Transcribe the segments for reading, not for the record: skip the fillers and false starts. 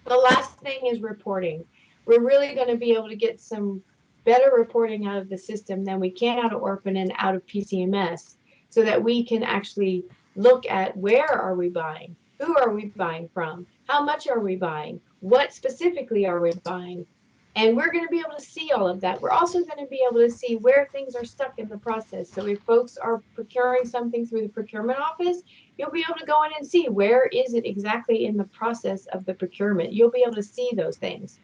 The last thing is reporting. We're really going to be able to get some better reporting out of the system than we can out of Orphan and out of PCMS, so that we can actually look at where are we buying, who are we buying from, how much are we buying, what specifically are we buying, and we're going to be able to see all of that. We're also going to be able to see where things are stuck in the process. So if folks are procuring something through the procurement office, you'll be able to go in and see where is it exactly in the process of the procurement. You'll be able to see those things.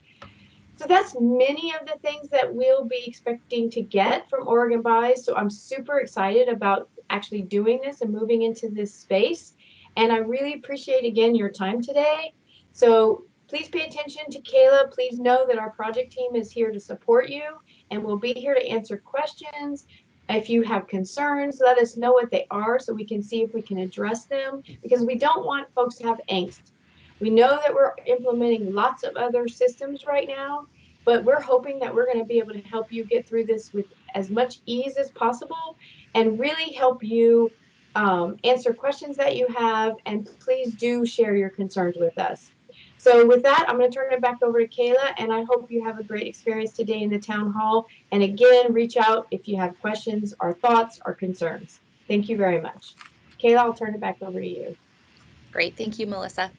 So that's many of the things that we'll be expecting to get from Oregon Buys. So I'm super excited about actually doing this and moving into this space. And I really appreciate again your time today. So please pay attention to Kayla. Please know that our project team is here to support you, and we'll be here to answer questions. If you have concerns, let us know what they are so we can see if we can address them, because we don't want folks to have angst. We know that we're implementing lots of other systems right now, but we're hoping that we're going to be able to help you get through this with as much ease as possible and really help you answer questions that you have. And please do share your concerns with us. So with that, I'm going to turn it back over to Kayla, and I hope you have a great experience today in the town hall. And again, reach out if you have questions or thoughts or concerns. Thank you very much. Kayla, I'll turn it back over to you. Great. Thank you, Melissa.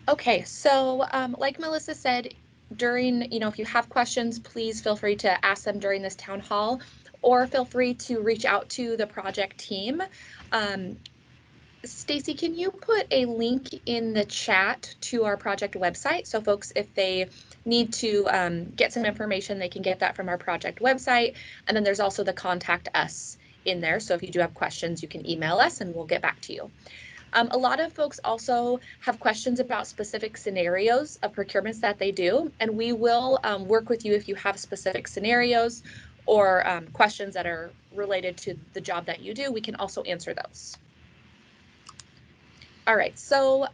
Okay, so like Melissa said, if you have questions, please feel free to ask them during this town hall, or feel free to reach out to the project team. Um, Stacy, can you put a link in the chat to our project website? So folks, if they need to get some information, they can get that from our project website. And then there's also the contact us in there. So if you do have questions, you can email us and we'll get back to you. A lot of folks also have questions about specific scenarios of procurements that they do, and we will work with you if you have specific scenarios or questions that are related to the job that you do. We can also answer those. All right, so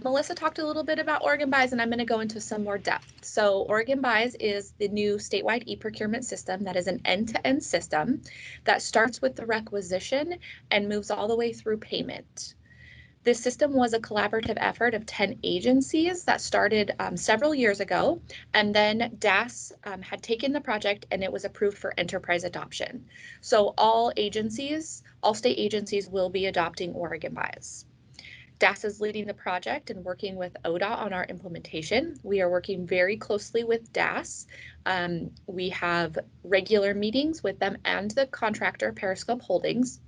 Melissa talked a little bit about OregonBuys, and I'm going to go into some more depth. So OregonBuys is the new statewide e-procurement system that is an end-to-end system that starts with the requisition and moves all the way through payment. This system was a collaborative effort of 10 agencies that started several years ago, and then DAS had taken the project and it was approved for enterprise adoption. So all state agencies will be adopting OregonBuys. DAS is leading the project and working with ODOT on our implementation. We are working very closely with DAS. We have regular meetings with them and the contractor, Periscope Holdings,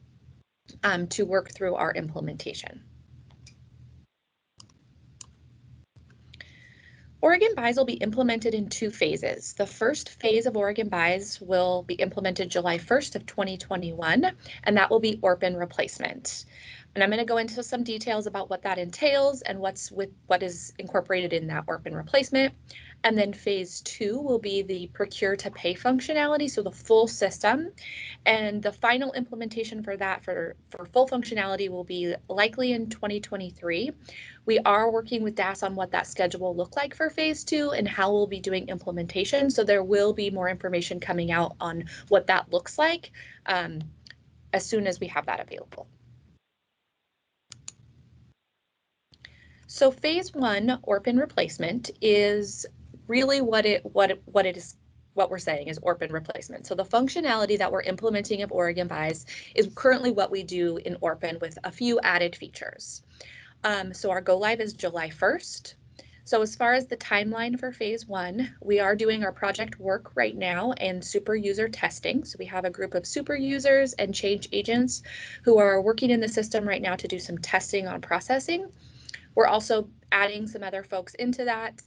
to work through our implementation. OregonBuys will be implemented in 2 phases. The first phase of OregonBuys will be implemented July 1st of 2021, and that will be ORPN replacement. And I'm going to go into some details about what that entails and what is incorporated in that ORPN replacement. And then phase 2 will be the procure to pay functionality, so the full system. And the final implementation for that for full functionality will be likely in 2023. We are working with DAS on what that schedule will look like for phase 2 and how we'll be doing implementation. So there will be more information coming out on what that looks like as soon as we have that available. So phase 1, ORPN replacement, is really what we're saying is ORPN replacement. So the functionality that we're implementing of OregonBuys is currently what we do in ORPN with a few added features. So our go live is July 1st. So as far as the timeline for phase 1, we are doing our project work right now and super user testing. So we have a group of super users and change agents who are working in the system right now to do some testing on processing. We're also adding some other folks into that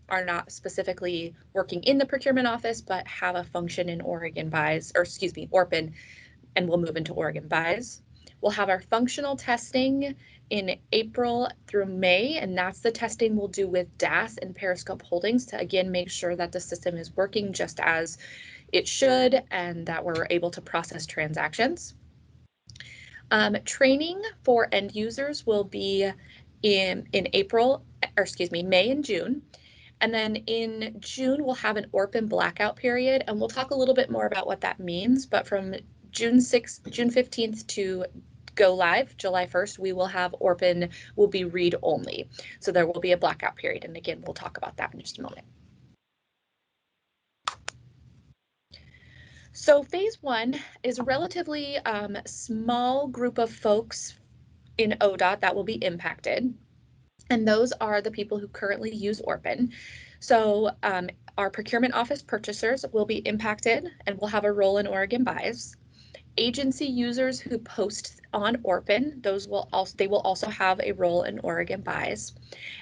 are not specifically working in the procurement office, but have a function in ORPN, and we'll move into OregonBuys. We'll have our functional testing in April through May, and that's the testing we'll do with DAS and Periscope Holdings to again make sure that the system is working just as it should and that we're able to process transactions. Training for end users will be in May and June. And then in June, we'll have an ORPN blackout period, and we'll talk a little bit more about what that means. But from June 15th to go live July 1st, we will have ORPN will be read only. So there will be a blackout period. And again, we'll talk about that in just a moment. So phase one is a relatively small group of folks in ODOT that will be impacted. And those are the people who currently use ORPN. So our procurement office purchasers will be impacted and will have a role in OregonBuys. Agency users who post on ORPN, they will also have a role in OregonBuys.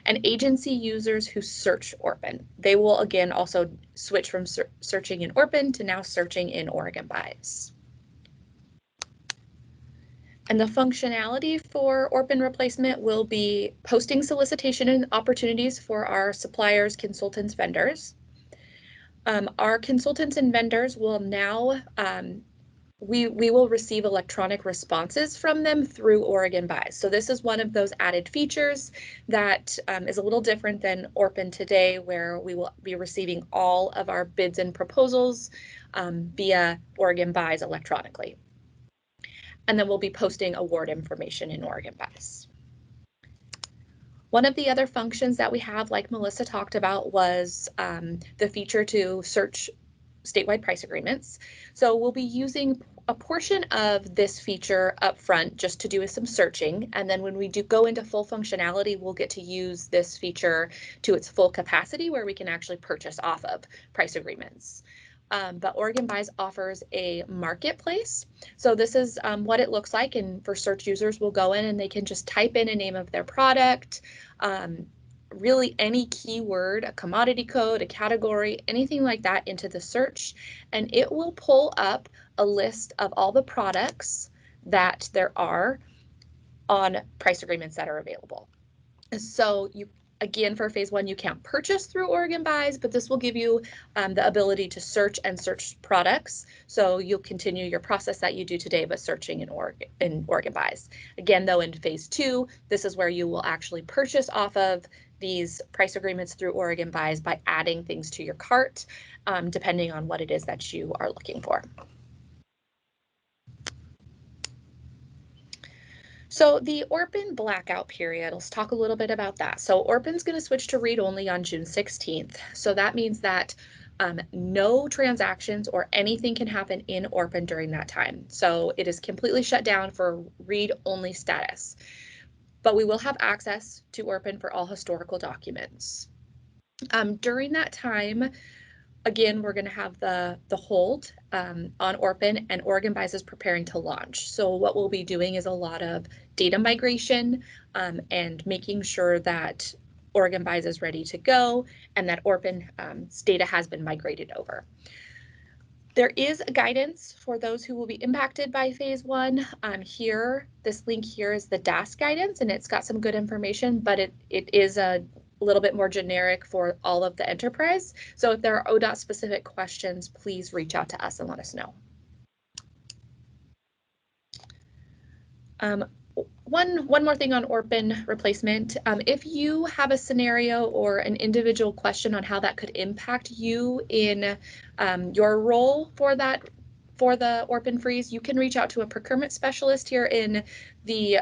And agency users who search ORPN, they will again also switch from searching in ORPN to now searching in OregonBuys. And the functionality for ORPN replacement will be posting solicitation and opportunities for our suppliers, consultants, vendors. Our consultants and vendors will now, we will receive electronic responses from them through OregonBuys. So this is one of those added features that is a little different than ORPN today, where we will be receiving all of our bids and proposals via OregonBuys electronically. And then we'll be posting award information in OregonBuys. One of the other functions that we have, like Melissa talked about, was the feature to search statewide price agreements. So we'll be using a portion of this feature up front just to do some searching. And then when we do go into full functionality, we'll get to use this feature to its full capacity, where we can actually purchase off of price agreements. But OregonBuys offers a marketplace. So this is what it looks like. And for search users, will go in and they can just type in a name of their product, really any keyword, a commodity code, a category, anything like that into the search, and it will pull up a list of all the products that there are on price agreements that are available. So you, again, for phase one, you can't purchase through OregonBuys, but this will give you the ability to search and search products. So you'll continue your process that you do today, but searching in OregonBuys. Again, though, in phase two, this is where you will actually purchase off of these price agreements through OregonBuys by adding things to your cart, depending on what it is that you are looking for. So the ORPN blackout period, let's talk a little bit about that. So ORPN's going to switch to read only on June 16th. So that means that no transactions or anything can happen in ORPN during that time. So it is completely shut down for read only status. But we will have access to ORPN for all historical documents. During that time, again, we're going to have the hold on ORPN, and OregonBuys is preparing to launch. So what we'll be doing is a lot of data migration and making sure that OregonBuys is ready to go and that ORPN's data has been migrated over. There is a guidance for those who will be impacted by phase one. Here, this link here is the DAS guidance, and it's got some good information, but it is a little bit more generic for all of the enterprise. So if there are ODOT specific questions, please reach out to us and let us know. One more thing on ORPN replacement. If you have a scenario or an individual question on how that could impact you in your role for the ORPN freeze, you can reach out to a procurement specialist here in the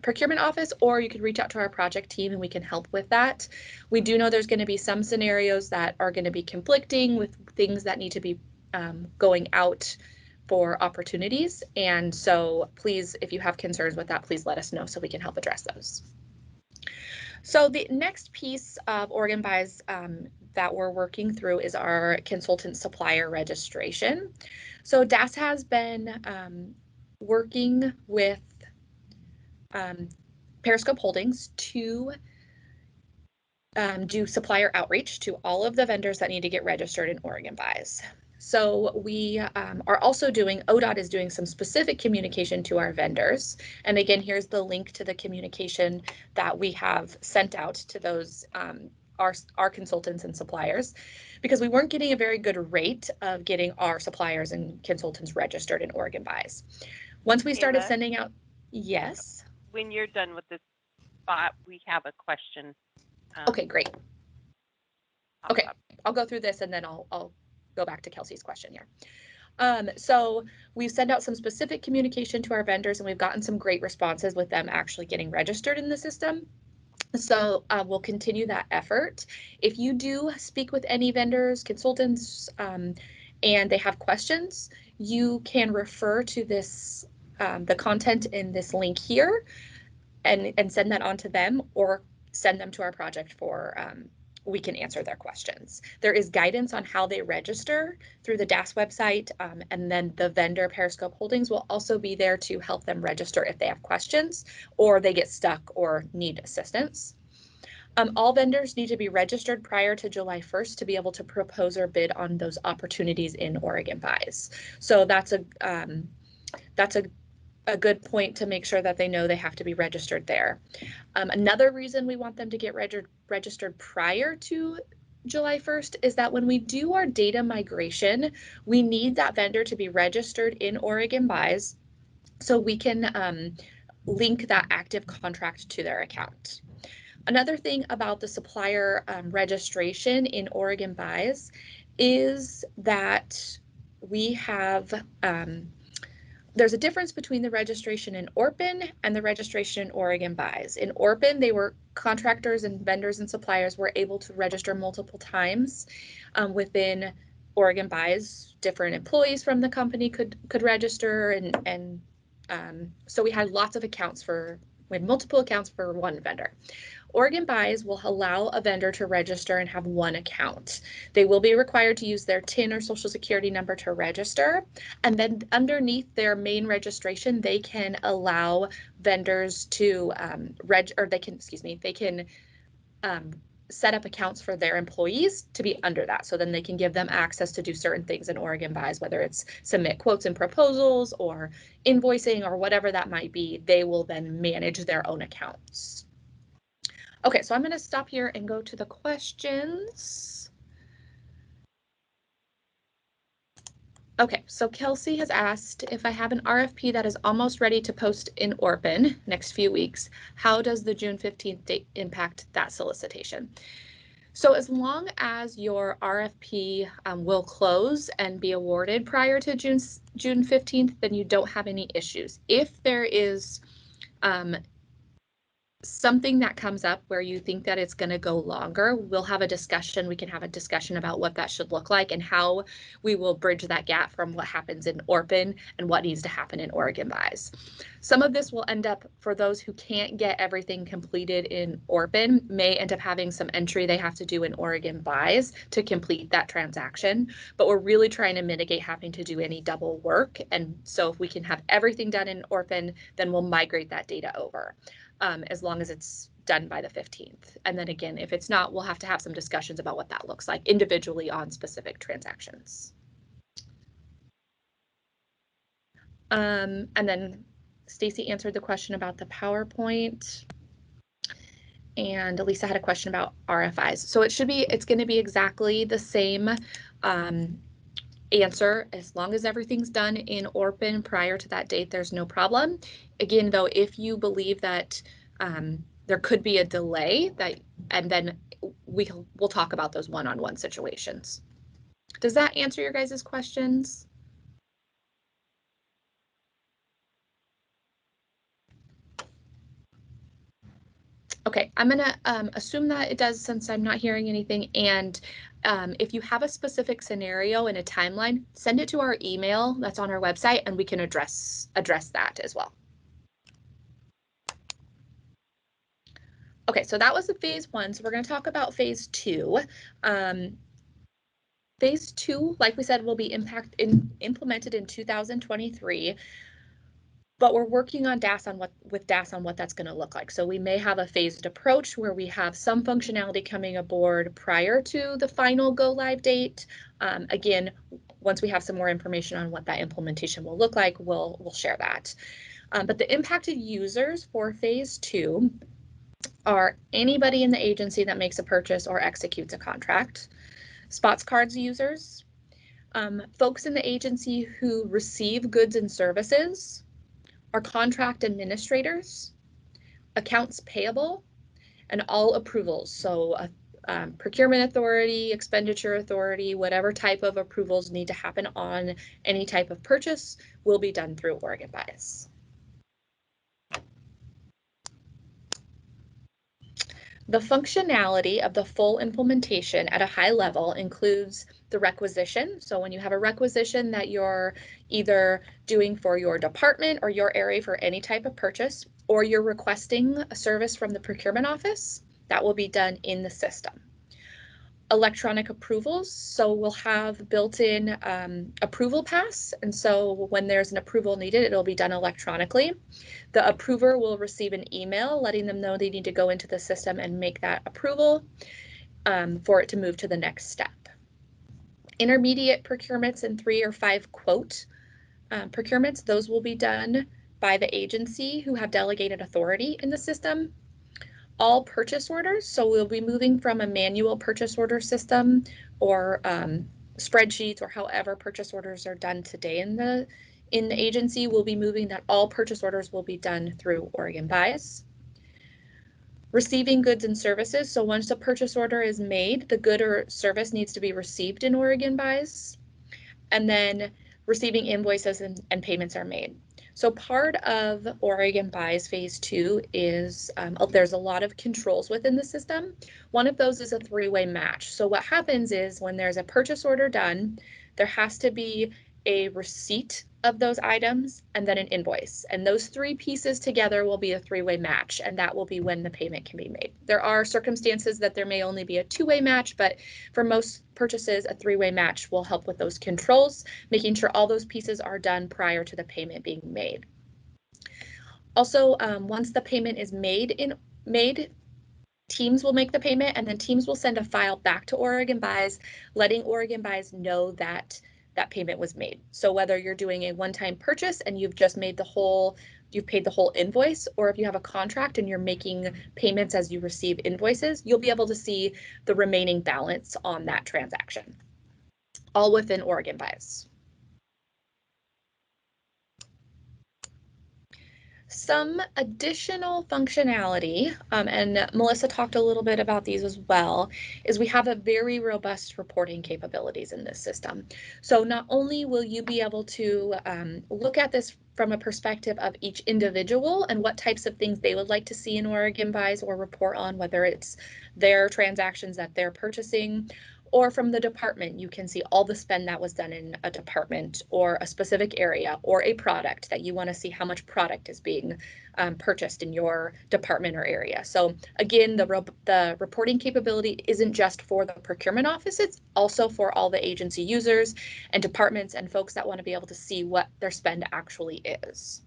procurement office, or you can reach out to our project team and we can help with that. We do know there's going to be some scenarios that are going to be conflicting with things that need to be going out for opportunities. And so please, if you have concerns with that, please let us know so we can help address those. So the next piece of OregonBuys that we're working through is our consultant supplier registration. So DAS has been working with Periscope Holdings to do supplier outreach to all of the vendors that need to get registered in OregonBuys. So we are also ODOT is doing some specific communication to our vendors. And again, here's the link to the communication that we have sent out to those our consultants and suppliers, because we weren't getting a very good rate of getting our suppliers and consultants registered in OregonBuys. Once we started sending out, yes. When you're done with this spot, we have a question. Okay, great. Okay, I'll go through this and then I'll go back to Kelsey's question here. So we've sent out some specific communication to our vendors, and we've gotten some great responses with them actually getting registered in the system. So we'll continue that effort. If you do speak with any vendors, consultants, and they have questions, you can refer to this, the content in this link here, and send that on to them, or send them to our project for we can answer their questions. There is guidance on how they register through the DAS website, and then the vendor Periscope Holdings will also be there to help them register if they have questions or they get stuck or need assistance. All vendors need to be registered prior to July 1st to be able to propose or bid on those opportunities in OregonBuys. So that's a good point to make sure that they know they have to be registered there. Another reason we want them to get registered prior to July 1st is that when we do our data migration, we need that vendor to be registered in OregonBuys so we can link that active contract to their account. Another thing about the supplier registration in OregonBuys is that we have there's a difference between the registration in ORPN and the registration in OregonBuys. In ORPN, they were contractors and vendors and suppliers were able to register multiple times within OregonBuys. Different employees from the company could register, and so we had lots of accounts we had multiple accounts for one vendor. OregonBuys will allow a vendor to register and have one account. They will be required to use their TIN or social security number to register. And then underneath their main registration, they can allow vendors to they can set up accounts for their employees to be under that. So then they can give them access to do certain things in OregonBuys, whether it's submit quotes and proposals or invoicing or whatever that might be. They will then manage their own accounts. Okay, so I'm going to stop here and go to the questions. Okay, so Kelsey has asked, if I have an RFP that is almost ready to post in ORPN next few weeks, how does the June 15th date impact that solicitation? So as long as your RFP will close and be awarded prior to June 15th, then you don't have any issues. If there is something that comes up where you think that it's going to go longer, we'll have a discussion. We can have a discussion about what that should look like and how we will bridge that gap from what happens in ORPN and what needs to happen in OregonBuys. Some of this will end up, for those who can't get everything completed in ORPN, may end up having some entry they have to do in OregonBuys to complete that transaction. But we're really trying to mitigate having to do any double work. And so if we can have everything done in ORPN, then we'll migrate that data over. As long as it's done by the 15th. And then again, if it's not, we'll have to have some discussions about what that looks like individually on specific transactions. And then Stacy answered the question about the PowerPoint. And Lisa had a question about RFIs. So it's going to be exactly the same answer. As long as everything's done in ORPN prior to that date, there's no problem. Again, though, if you believe that there could be a delay, and then we'll talk about those one-on-one situations. Does that answer your guys' questions? Okay, I'm gonna assume that it does since I'm not hearing anything. And if you have a specific scenario and a timeline, send it to our email that's on our website, and we can address that as well. Okay, so that was the phase 1. So we're going to talk about phase 2. Phase 2, like we said, will be implemented in 2023. But we're working on DAS on what that's going to look like. So we may have a phased approach where we have some functionality coming aboard prior to the final go live date. Again, once we have some more information on what that implementation will look like, we'll share that. But the impacted users for phase 2 are anybody in the agency that makes a purchase or executes a contract, spots cards users, folks in the agency who receive goods and services, our contract administrators, accounts payable, and all approvals. So procurement authority, expenditure authority, whatever type of approvals need to happen on any type of purchase will be done through OregonBuys. The functionality of the full implementation at a high level includes the requisition. So when you have a requisition that you're either doing for your department or your area for any type of purchase, or you're requesting a service from the procurement office, that will be done in the system. Electronic approvals, so we'll have built-in approval pass, and so when there's an approval needed, it'll be done electronically. The approver will receive an email letting them know they need to go into the system and make that approval for it to move to the next step. Intermediate procurements and 3 or 5 quote procurements, those will be done by the agency who have delegated authority in the system. All purchase orders, so we'll be moving from a manual purchase order system or spreadsheets or however purchase orders are done today in the agency. We'll be moving that all purchase orders will be done through OregonBuys. Receiving goods and services, so once a purchase order is made, the good or service needs to be received in OregonBuys, and then receiving invoices and payments are made. So part of OregonBuys Phase 2 is there's a lot of controls within the system. One of those is a 3-way match. So what happens is when there's a purchase order done, there has to be a receipt of those items and then an invoice. And those 3 pieces together will be a 3-way match, and that will be when the payment can be made. There are circumstances that there may only be a 2-way match, but for most purchases, a 3-way match will help with those controls, making sure all those pieces are done prior to the payment being made. Also, once the payment is made, teams will make the payment, and then teams will send a file back to OregonBuys, letting OregonBuys know that that payment was made. So whether you're doing a one-time purchase and you've just made you've paid the whole invoice, or if you have a contract and you're making payments as you receive invoices, you'll be able to see the remaining balance on that transaction, all within OregonBuys. Some additional functionality, and Melissa talked a little bit about these as well, is we have a very robust reporting capabilities in this system. So not only will you be able to look at this from a perspective of each individual and what types of things they would like to see in OregonBuys or report on, whether it's their transactions that they're purchasing, or from the department, you can see all the spend that was done in a department or a specific area or a product that you want to see how much product is being purchased in your department or area. So again, the reporting capability isn't just for the procurement office, it's also for all the agency users and departments and folks that want to be able to see what their spend actually is.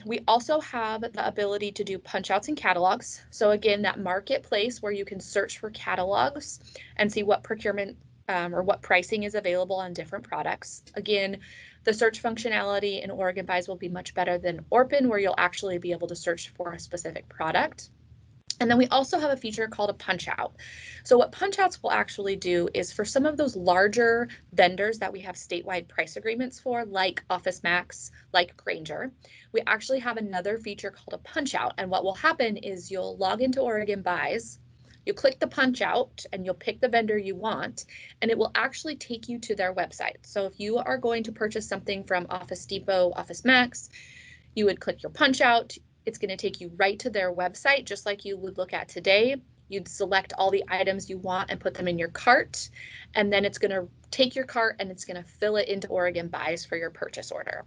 We also have the ability to do punch outs and catalogs. So again, that marketplace where you can search for catalogs and see what procurement or what pricing is available on different products. Again, the search functionality in OregonBuys will be much better than ORPN, where you'll actually be able to search for a specific product. And then we also have a feature called a punch out. So what punch outs will actually do is for some of those larger vendors that we have statewide price agreements for, like Office Max, like Granger, we actually have another feature called a punch out. And what will happen is you'll log into OregonBuys, you click the punch out and you'll pick the vendor you want, and it will actually take you to their website. So if you are going to purchase something from Office Depot, Office Max, you would click your punch out. It's going to take you right to their website, just like you would look at today. You'd select all the items you want and put them in your cart, and then it's going to take your cart and it's going to fill it into OregonBuys for your purchase order,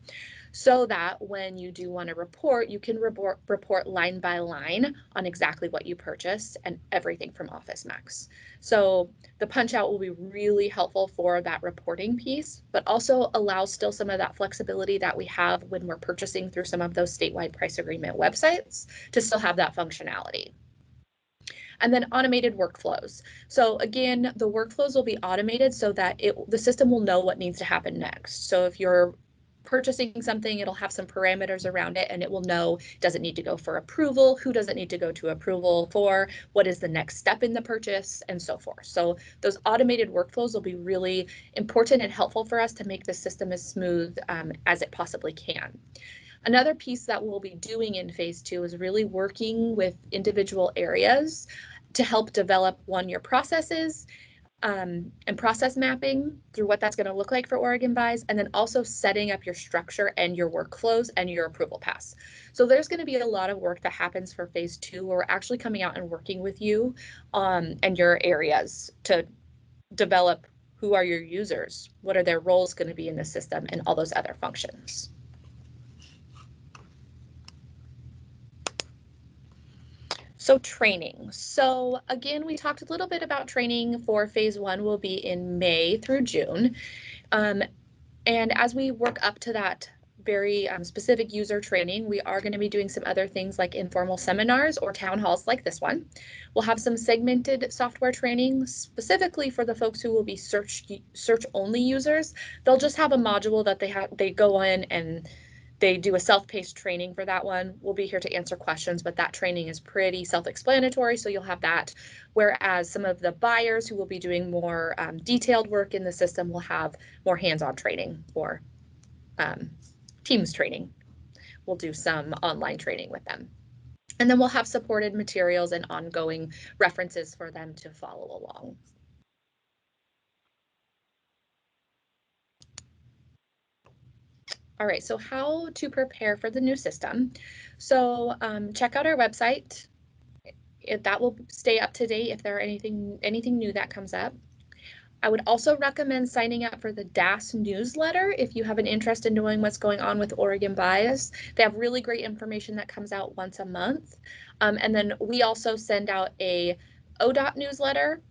so that when you do want to report, you can report line by line on exactly what you purchased and everything from Office Max. So the punch out will be really helpful for that reporting piece, but also allows still some of that flexibility that we have when we're purchasing through some of those statewide price agreement websites to still have that functionality. And then automated workflows. So again, the workflows will be automated so that the system will know what needs to happen next. So if you're purchasing something, it'll have some parameters around it, and it will know, does it need to go for approval? Who does it need to go to approval for? What is the next step in the purchase, and so forth. So those automated workflows will be really important and helpful for us to make the system as smooth as it possibly can. Another piece that we'll be doing in phase 2 is really working with individual areas to help develop your processes and process mapping through what that's going to look like for OregonBuys, and then also setting up your structure and your workflows and your approval paths. So there's going to be a lot of work that happens for phase 2, where we're actually coming out and working with you and your areas to develop who are your users, what are their roles going to be in the system, and all those other functions. So training. So again, we talked a little bit about training for phase 1 will be in May through June. And as we work up to that very specific user training, we are going to be doing some other things like informal seminars or town halls like this one. We'll have some segmented software training specifically for the folks who will be search only users. They'll just have a module that they go in and they do a self-paced training for that one. We'll be here to answer questions, but that training is pretty self-explanatory, so you'll have that. Whereas some of the buyers who will be doing more detailed work in the system will have more hands-on training or Teams training. We'll do some online training with them. And then we'll have supported materials and ongoing references for them to follow along. All right, so how to prepare for the new system. So check out our website. That will stay up to date if there are anything new that comes up. I would also recommend signing up for the DAS newsletter if you have an interest in knowing what's going on with OregonBuys. They have really great information that comes out once a month. And then we also send out a ODOT newsletter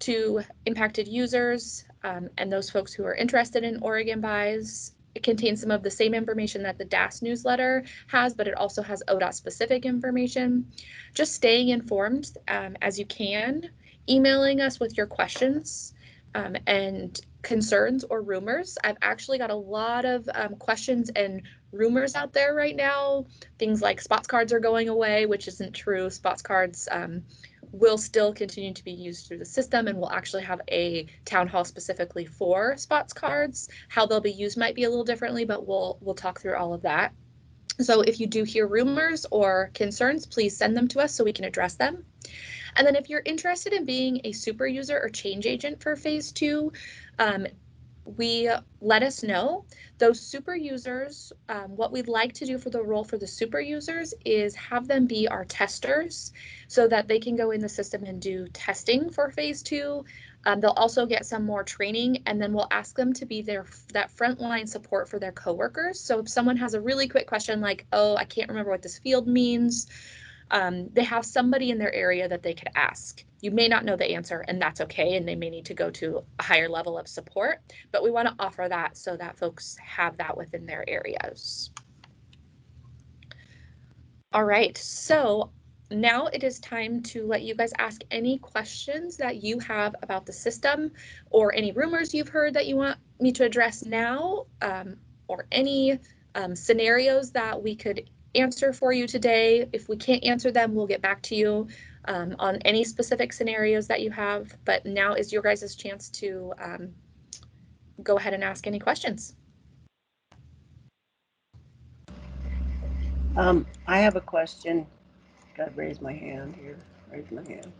to impacted users and those folks who are interested in OregonBuys. It contains some of the same information that the DAS newsletter has, but it also has ODOT specific information. Just staying informed as you can, emailing us with your questions and concerns or rumors. I've actually got a lot of questions and rumors out there right now. Things like spots cards are going away, which isn't true. Spots cards will still continue to be used through the system, and we'll actually have a town hall specifically for spots cards. How they'll be used might be a little differently, but we'll talk through all of that. So if you do hear rumors or concerns, please send them to us so we can address them. And then if you're interested in being a super user or change agent for phase 2, we let us know. Those super users, what we'd like to do for the role for the super users is have them be our testers so that they can go in the system and do testing for phase 2. They'll also get some more training, and then we'll ask them to be that frontline support for their coworkers. So if someone has a really quick question like, oh, I can't remember what this field means, they have somebody in their area that they could ask. You may not know the answer, and that's okay, and they may need to go to a higher level of support, but we want to offer that so that folks have that within their areas. All right, so now it is time to let you guys ask any questions that you have about the system or any rumors you've heard that you want me to address now, or any scenarios that we could answer for you today. If we can't answer them, we'll get back to you on any specific scenarios that you have. But now is your guys' chance to go ahead and ask any questions. I have a question. Gotta raise my hand here. Raise my hand.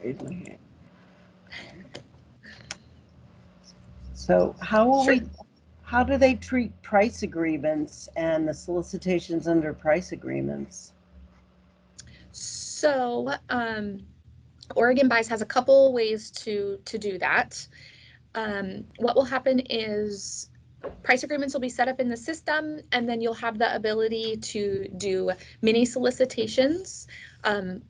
Raise my hand. So how do they treat price agreements and the solicitations under price agreements? So OregonBuys has a couple ways to do that. What will happen is price agreements will be set up in the system, and then you'll have the ability to do mini solicitations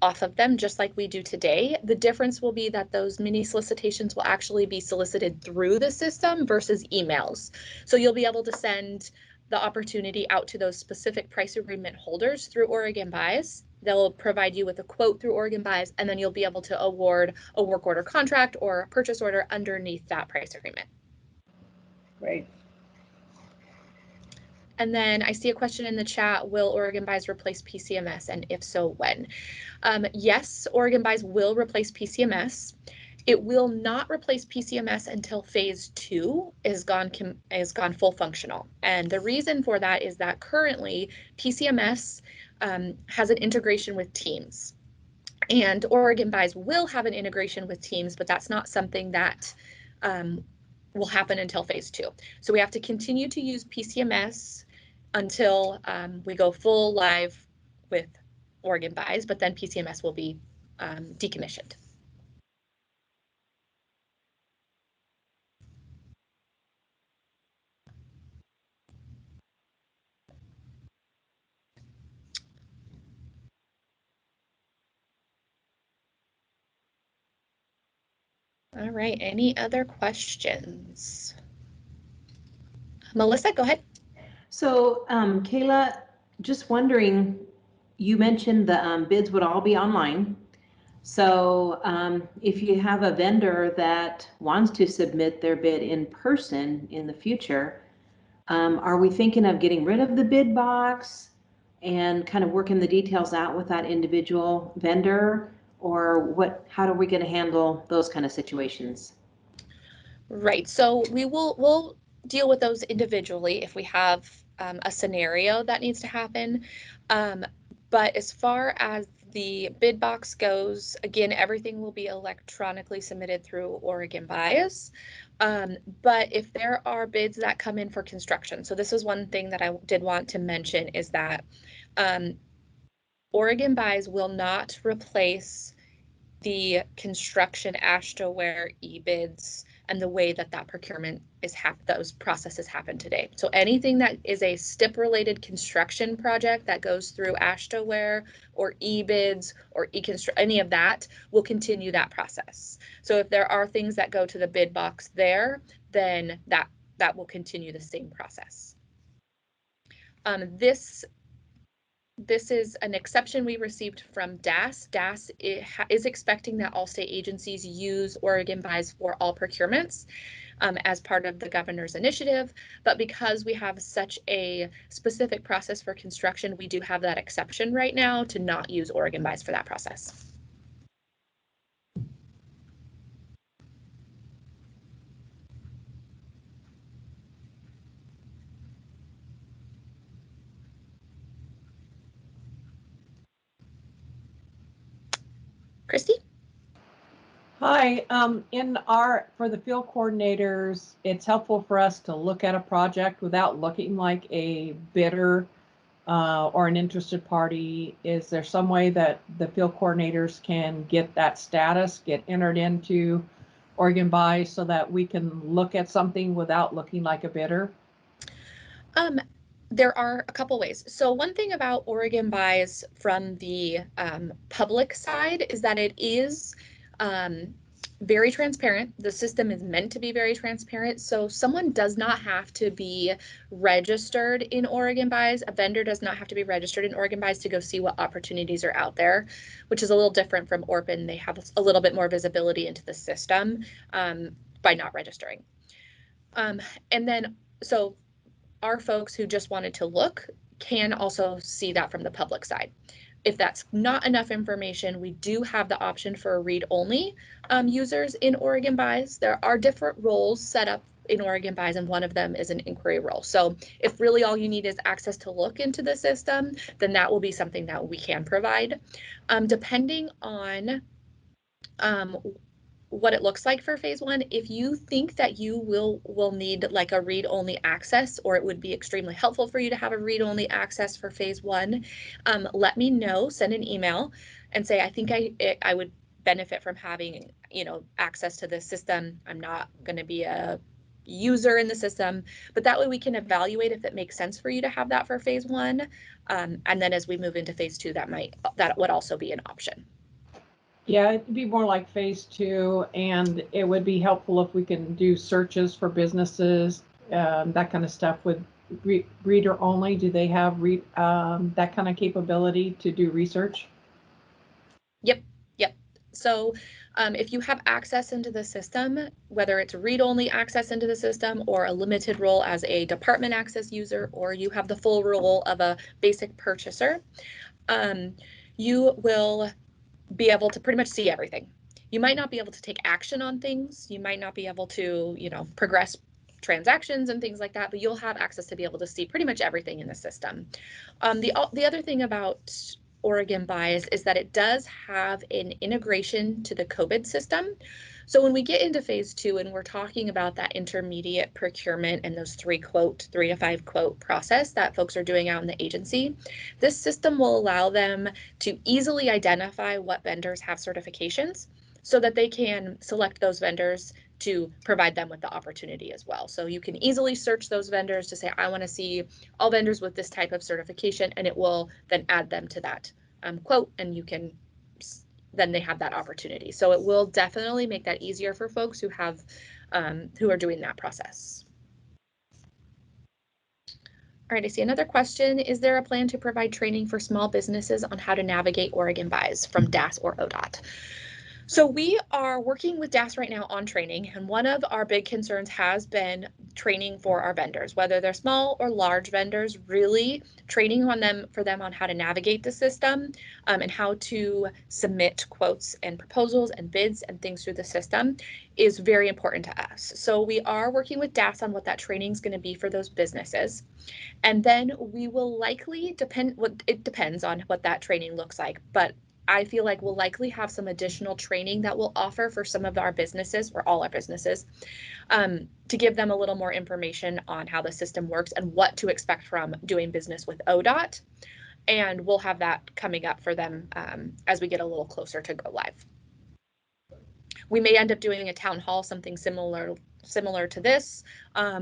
off of them, just like we do today. The difference will be that those mini solicitations will actually be solicited through the system versus emails. So you'll be able to send the opportunity out to those specific price agreement holders through OregonBuys. They'll provide you with a quote through OregonBuys, and then you'll be able to award a work order contract or a purchase order underneath that price agreement. Great. And then I see a question in the chat, will OregonBuys replace PCMS, and if so, when? Yes, OregonBuys will replace PCMS. It will not replace PCMS until phase 2 is gone full functional. And the reason for that is that currently PCMS has an integration with Teams. And OregonBuys will have an integration with Teams, but that's not something that will happen until phase 2. So we have to continue to use PCMS until we go full live with OregonBuys, but then PCMS will be decommissioned. All right, any other questions? Melissa, go ahead. So, Kayla, just wondering, you mentioned the bids would all be online. So, if you have a vendor that wants to submit their bid in person in the future, are we thinking of getting rid of the bid box and kind of working the details out with that individual vendor? Or what, how are we going to handle those kind of situations? Right, so we'll deal with those individually if we have a scenario that needs to happen. But as far as the bid box goes, again, everything will be electronically submitted through OregonBuys. But if there are bids that come in for construction, so this is one thing that I did want to mention is that OregonBuys will not replace the construction AASHTO e-bids and the way that procurement is those processes happen today. So anything that is a STIP-related construction project that goes through AASHTO or e-bids or any of that will continue that process. So if there are things that go to the bid box there, then that will continue the same process. This is an exception we received from DAS. DAS is expecting that all state agencies use OregonBuys for all procurements as part of the governor's initiative. But because we have such a specific process for construction, we do have that exception right now to not use OregonBuys for that process. Christy? Hi, for the field coordinators, it's helpful for us to look at a project without looking like a bidder or an interested party. Is there some way that the field coordinators can get that status, get entered into OregonBuys so that we can look at something without looking like a bidder? There are a couple ways. So one thing about OregonBuys from the public side is that it is very transparent. The system is meant to be very transparent. So someone does not have to be registered in OregonBuys. A vendor does not have to be registered in OregonBuys to go see what opportunities are out there, which is a little different from ORPN. They have a little bit more visibility into the system by not registering. And then, so our folks who just wanted to look can also see that from the public side. If that's not enough information, we do have the option for read-only users in OregonBuys. There are different roles set up in OregonBuys, and one of them is an inquiry role. So if really all you need is access to look into the system, then that will be something that we can provide. Depending on what it looks like for phase 1, if you think that you will need like a read-only access, or it would be extremely helpful for you to have a read-only access for phase 1, let me know. Send an email and say, I think I would benefit from having, access to this system. I'm not going to be a user in the system, but that way we can evaluate if it makes sense for you to have that for phase 1, and then as we move into phase 2, that would also be an option. Yeah, it'd be more like phase 2, and it would be helpful if we can do searches for businesses, that kind of stuff with reader only. Do they have that kind of capability to do research? Yep. So if you have access into the system, whether it's read-only access into the system or a limited role as a department access user, or you have the full role of a basic purchaser, you will be able to pretty much see everything. You might not be able to take action on things. You might not be able to, progress transactions and things like that, but you'll have access to be able to see pretty much everything in the system. The other thing about OregonBuys is that it does have an integration to the COVID system. So when we get into phase 2 and we're talking about that intermediate procurement and those 3 to 5 quote process that folks are doing out in the agency, this system will allow them to easily identify what vendors have certifications so that they can select those vendors to provide them with the opportunity as well. So you can easily search those vendors to say, I want to see all vendors with this type of certification, and it will then add them to that quote, and you can then they have that opportunity. So it will definitely make that easier for folks who have who are doing that process. All right, I see another question. Is there a plan to provide training for small businesses on how to navigate OregonBuys from DAS or ODOT? So we are working with DAS right now on training, and one of our big concerns has been training for our vendors, whether they're small or large vendors, really training on them for them on how to navigate the system and how to submit quotes and proposals and bids and things through the system is very important to us. So we are working with DAS on what that training is going to be for those businesses. And then we will likely it depends on what that training looks like, but I feel like we'll likely have some additional training that we'll offer for some of our businesses or all our businesses to give them a little more information on how the system works and what to expect from doing business with ODOT. And we'll have that coming up for them as we get a little closer to go live. We may end up doing a town hall, something similar to this.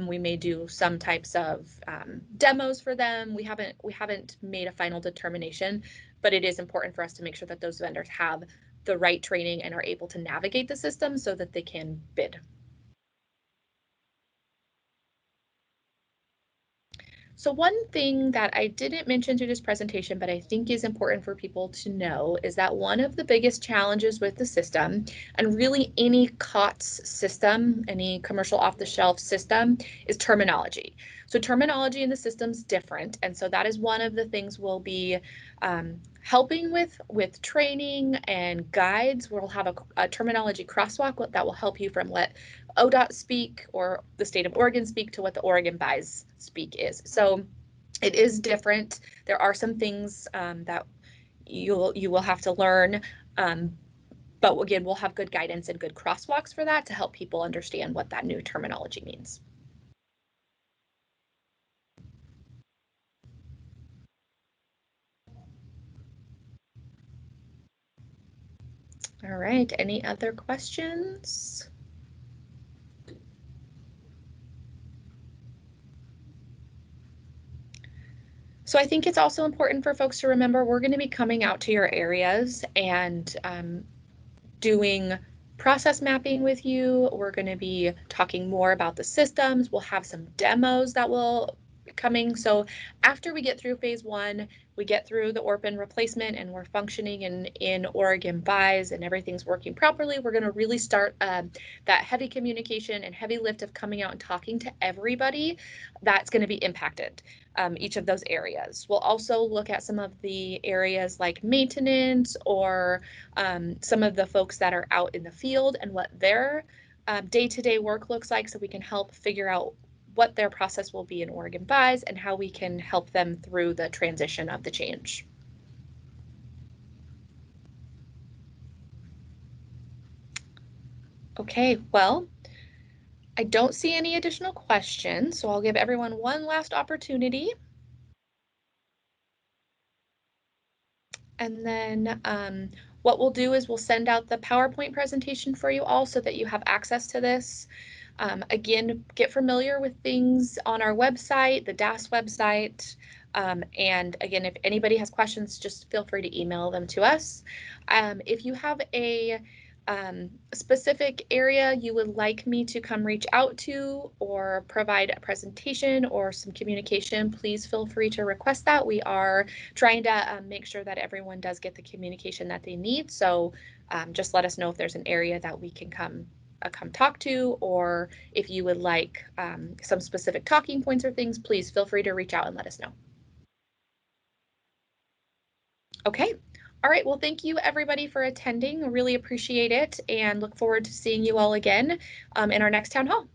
We may do some types of demos for them. We haven't made a final determination, but it is important for us to make sure that those vendors have the right training and are able to navigate the system so that they can bid. So one thing that I didn't mention through this presentation, but I think is important for people to know, is that one of the biggest challenges with the system, and really any COTS system, any commercial off-the-shelf system, is terminology. So terminology in the system's different, and so that is one of the things we'll be helping with training and guides. We'll have a terminology crosswalk that will help you from what ODOT speak or the state of Oregon speak to what the OregonBuys speak is. So it is different. There are some things that you will have to learn, but again, we'll have good guidance and good crosswalks for that to help people understand what that new terminology means. All right, any other questions? So I think it's also important for folks to remember we're going to be coming out to your areas and doing process mapping with you. We're going to be talking more about the systems. We'll have some demos that will be coming. So after we get through phase 1, we get through the ORPN replacement and we're functioning in OregonBuys and everything's working properly, we're going to really start that heavy communication and heavy lift of coming out and talking to everybody that's going to be impacted. Each of those areas. We'll also look at some of the areas like maintenance or some of the folks that are out in the field and what their day-to-day work looks like, so we can help figure out what their process will be in OregonBuys and how we can help them through the transition of the change. Okay, well, I don't see any additional questions, so I'll give everyone one last opportunity. And then what we'll do is we'll send out the PowerPoint presentation for you all so that you have access to this. Again, get familiar with things on our website, the DAS website. And again, if anybody has questions, just feel free to email them to us. If you have a specific area you would like me to come reach out to or provide a presentation or some communication, please feel free to request that. We are trying to make sure that everyone does get the communication that they need. So just let us know if there's an area that we can come talk to, or if you would like some specific talking points or things, please feel free to reach out and let us know. Okay. All right, well, thank you everybody for attending. I really appreciate it and look forward to seeing you all again in our next town hall.